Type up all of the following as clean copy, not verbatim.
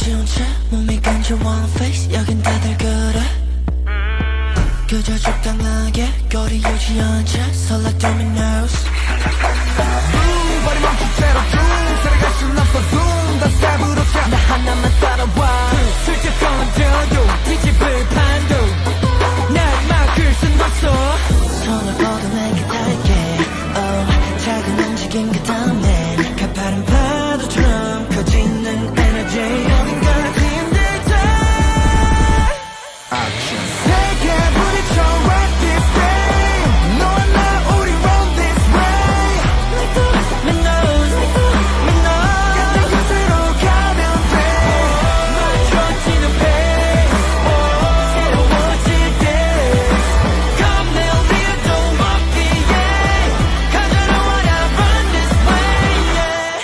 지운 채 몸이 간절 one face 여긴 다들 그래 그저 적당하게 거리 유지한 채 설레 Domino's 발이 멈춘 채로 쭉 살아갈 순 없어 zoom 다 스텝으로 나 하나만 따라와 슬쩍 건드려도 뒤집을 판도 날 막을 순 없어 손을 뻗어내게 달게 작은 움직임 그 다음엔 가파른 파도처럼 커지는 에너지 어딘가 힘들 때 세게 부딪혀 right this day 너와 나 우리 run this way Me knows 같은 곳으로 가면 돼 맞춰지는 pace 새로워질 때 겁내 우리도 먹기에 I don't wanna run this way yeah.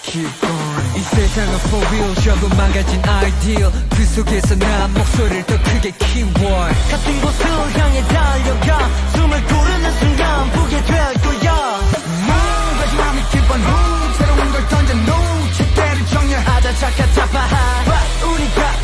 Keep going 이 세상은 for real 전부 망가진 ideal 그 속에서 난 목소리를 더 크게 keyword 같은 곳을 향해 달려가 숨을 고르는 순간 보게 될 거야 마지막에 keep on move 새로운 걸 던져 no 책대를 정렬하자 하자 착각 잡아 우리가